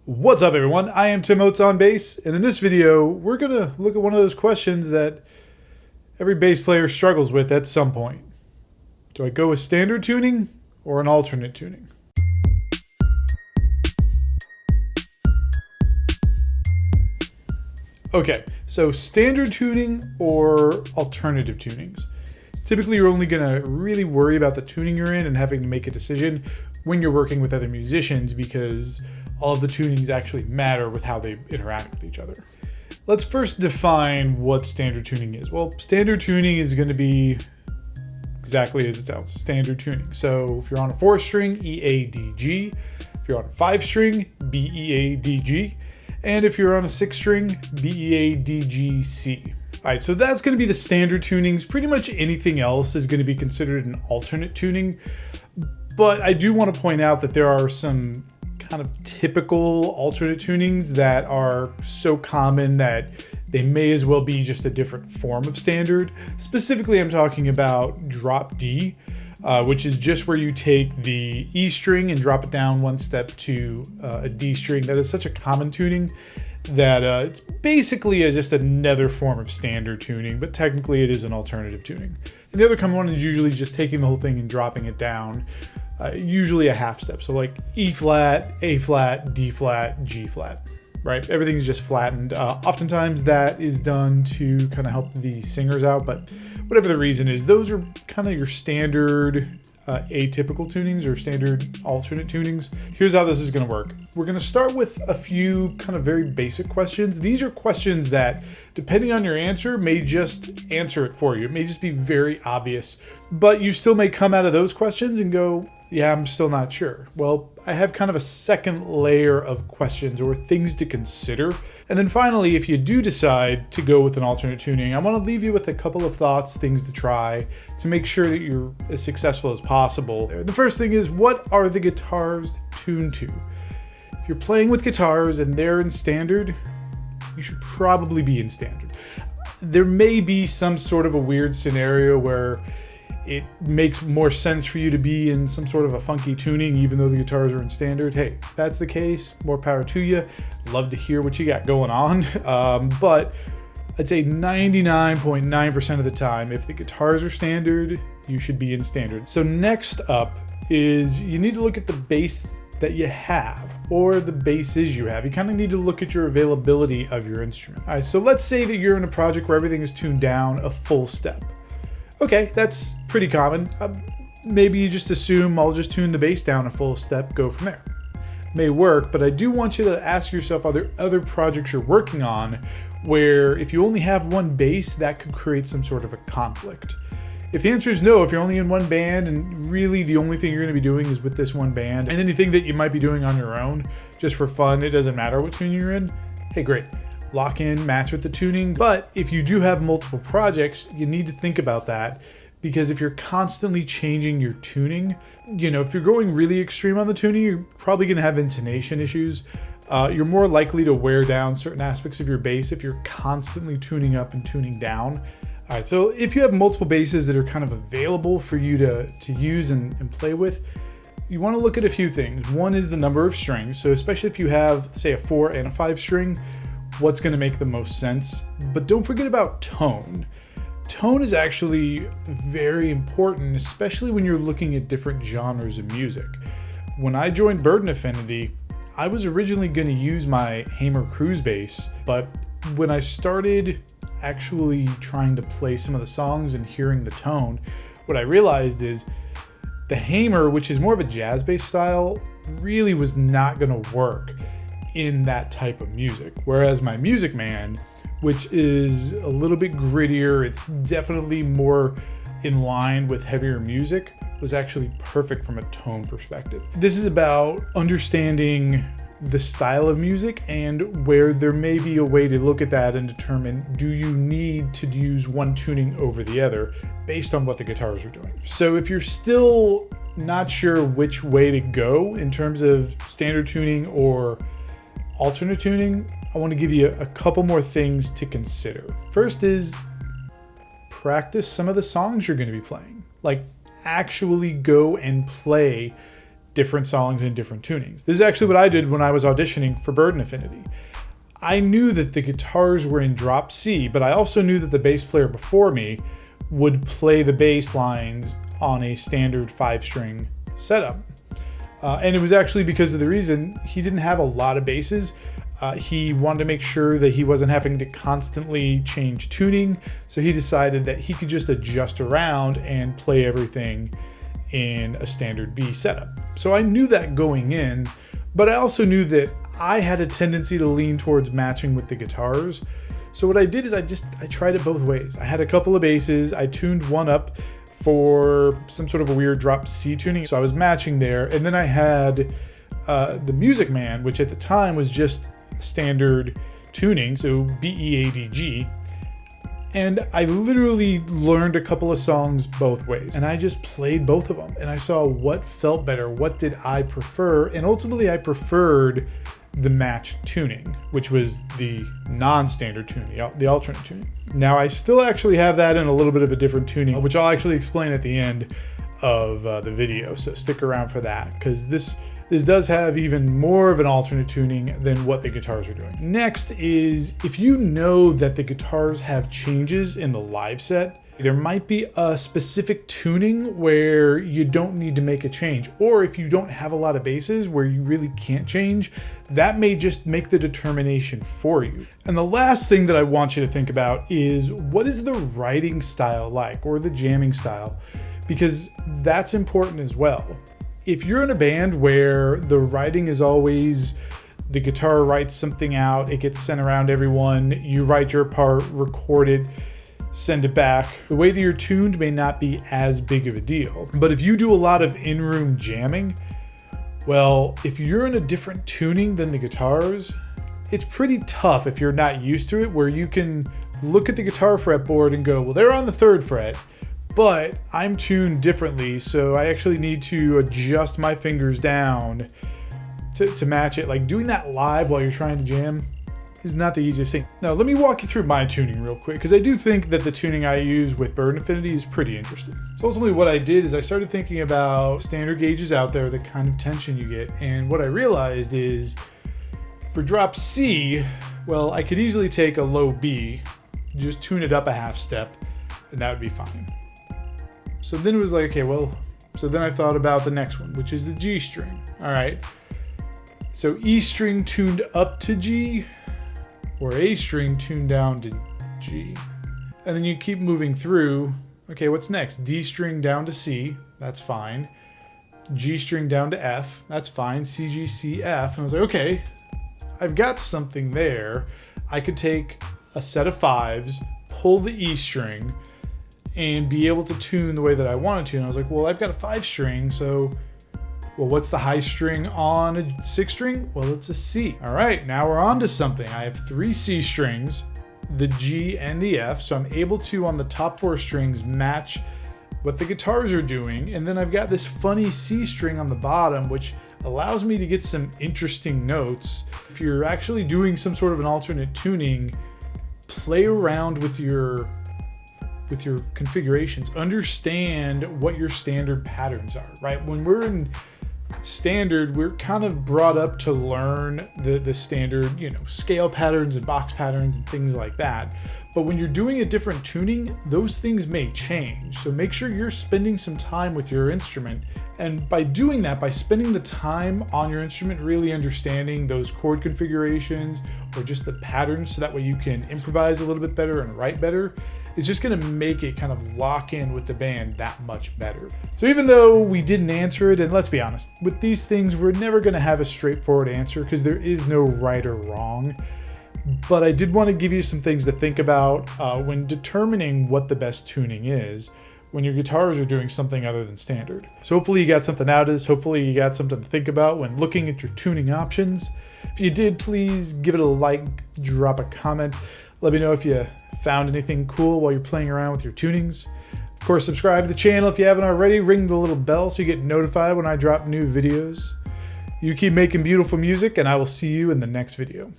What's up, everyone? I am Tim Oates on bass, and in this video, we're going to look at one of those questions that every bass player struggles with at some point. Do I go with standard tuning or an alternate tuning? Okay, so standard tuning or alternative tunings. Typically, you're only going to really worry about the tuning you're in and having to make a decision when you're working with other musicians because all of the tunings actually matter with how they interact with each other. Let's first define what standard tuning is. Well, standard tuning is going to be exactly as it sounds, standard tuning. So if you're on a 4-string, E, A, D, G. If you're on a 5-string, B, E, A, D, G. And if you're on a 6-string, B, E, A, D, G, C. All right, so that's going to be the standard tunings. Pretty much anything else is going to be considered an alternate tuning. But I do want to point out that there are some kind of typical alternate tunings that are so common that they may as well be just a different form of standard. Specifically, I'm talking about drop D, which is just where you take the E string and drop it down one step to a D string. That is such a common tuning that it's basically just another form of standard tuning, but technically it is an alternative tuning. And the other common one is usually just taking the whole thing and dropping it down. Usually a half step. So like E flat, A flat, D flat, G flat, right? Everything's just flattened. Oftentimes that is done to kind of help the singers out, but whatever the reason is, those are kind of your standard atypical tunings or standard alternate tunings. Here's how this is going to work. We're going to start with a few kind of very basic questions. These are questions that, depending on your answer, may just answer it for you. It may just be very obvious, but you still may come out of those questions and go, yeah, I'm still not sure. Well, I have kind of a second layer of questions or things to consider. And then finally, if you do decide to go with an alternate tuning, I want to leave you with a couple of thoughts, things to try to make sure that you're as successful as possible. The first thing is, what are the guitars tuned to? If you're playing with guitars and they're in standard, you should probably be in standard. There may be some sort of a weird scenario where it makes more sense for you to be in some sort of a funky tuning, even though the guitars are in standard. Hey, if that's the case, more power to you. Love to hear what you got going on. But I'd say 99.9% of the time, if the guitars are standard, you should be in standard. So next up is you need to look at the bass that you have or the basses you have. You kind of need to look at your availability of your instrument. All right, so let's say that you're in a project where everything is tuned down a full step. Okay, that's pretty common. Maybe you just assume I'll just tune the bass down a full step, go from there. May work, but I do want you to ask yourself, are there other projects you're working on where if you only have one bass, that could create some sort of a conflict? If the answer is no, if you're only in one band and really the only thing you're going to be doing is with this one band, and anything that you might be doing on your own just for fun, it doesn't matter what tuning you're in, hey, great. Lock in, match with the tuning. But if you do have multiple projects, you need to think about that, because if you're constantly changing your tuning, if you're going really extreme on the tuning, you're probably going to have intonation issues. You're more likely to wear down certain aspects of your bass if you're constantly tuning up and tuning down. All right, so if you have multiple basses that are kind of available for you to use and play with, you want to look at a few things. One is the number of strings. So especially if you have, say, a 4 and a 5 string, what's going to make the most sense? But don't forget about tone. Tone is actually very important, especially when you're looking at different genres of music. When I joined Burden Affinity, I was originally going to use my Hamer Cruise bass, but when I started actually trying to play some of the songs and hearing the tone, what I realized is the Hamer, which is more of a jazz bass style, really was not going to work in that type of music. Whereas my Music Man, which is a little bit grittier, it's definitely more in line with heavier music, was actually perfect from a tone perspective. This is about understanding the style of music and where there may be a way to look at that and determine, do you need to use one tuning over the other based on what the guitars are doing? So if you're still not sure which way to go in terms of standard tuning or alternate tuning, I want to give you a couple more things to consider. First is practice some of the songs you're going to be playing. Like, actually go and play different songs in different tunings. This is actually what I did when I was auditioning for Burden Affinity. I knew that the guitars were in drop C, but I also knew that the bass player before me would play the bass lines on a standard 5-string setup. And it was actually because of the reason he didn't have a lot of basses. He wanted to make sure that he wasn't having to constantly change tuning, so he decided that he could just adjust around and play everything in a standard B setup. So I knew that going in, but I also knew that I had a tendency to lean towards matching with the guitars. So what I did is I tried it both ways. I had a couple of basses, I tuned one up for some sort of a weird drop C tuning, so I was matching there, and then I had the Music Man, which at the time was just standard tuning, so B-E-A-D-G, and I literally learned a couple of songs both ways, and I just played both of them, and I saw what felt better, what did I prefer, and ultimately I preferred the matched tuning, which was the non-standard tuning, the alternate tuning. Now I still actually have that in a little bit of a different tuning, which I'll actually explain at the end of the video, so stick around for that, because this does have even more of an alternate tuning than what the guitars are doing. Next is, if you know that the guitars have changes in the live set, there might be a specific tuning where you don't need to make a change, or if you don't have a lot of basses where you really can't change, that may just make the determination for you. And the last thing that I want you to think about is, what is the writing style like, or the jamming style? Because that's important as well. If you're in a band where the writing is always, the guitar writes something out, it gets sent around everyone, you write your part, record it, send it back, the way that you're tuned may not be as big of a deal. But if you do a lot of in-room jamming, well, if you're in a different tuning than the guitars, it's pretty tough if you're not used to it, where you can look at the guitar fretboard and go, well, they're on the 3rd fret, but I'm tuned differently, so I actually need to adjust my fingers down to match it. Like, doing that live while you're trying to jam is not the easiest thing. Now, let me walk you through my tuning real quick, because I do think that the tuning I use with Burden Affinity is pretty interesting. So ultimately what I did is I started thinking about standard gauges out there, the kind of tension you get, and what I realized is, for drop C, well, I could easily take a low B, just tune it up a half step, and that would be fine. So then it was like, okay, well, so then I thought about the next one, which is the G string. All right, so E string tuned up to G, or A string tuned down to G. And then you keep moving through. Okay, what's next? D string down to C, that's fine. G string down to F, that's fine. C, G, C, F. And I was like, okay, I've got something there. I could take a set of 5s, pull the E string, and be able to tune the way that I wanted to. And I was like, well, I've got a 5 string, so, well, what's the high string on a 6 string? Well, it's a C. All right, now we're on to something. I have 3 C strings, the G and the F, so I'm able to, on the top 4 strings, match what the guitars are doing. And then I've got this funny C string on the bottom, which allows me to get some interesting notes. If you're actually doing some sort of an alternate tuning, play around with your configurations. Understand what your standard patterns are, right? When we're in standard, we're kind of brought up to learn the standard, scale patterns and box patterns and things like that. But when you're doing a different tuning, those things may change. So make sure you're spending some time with your instrument. And by doing that, by spending the time on your instrument, really understanding those chord configurations or just the patterns, so that way you can improvise a little bit better and write better, it's just gonna make it kind of lock in with the band that much better. So even though we didn't answer it, and let's be honest, with these things, we're never gonna have a straightforward answer because there is no right or wrong. But I did want to give you some things to think about when determining what the best tuning is when your guitars are doing something other than standard. So hopefully you got something out of this. Hopefully you got something to think about when looking at your tuning options. If you did, please give it a like, drop a comment. Let me know if you found anything cool while you're playing around with your tunings. Of course, subscribe to the channel if you haven't already. Ring the little bell so you get notified when I drop new videos. You keep making beautiful music, and I will see you in the next video.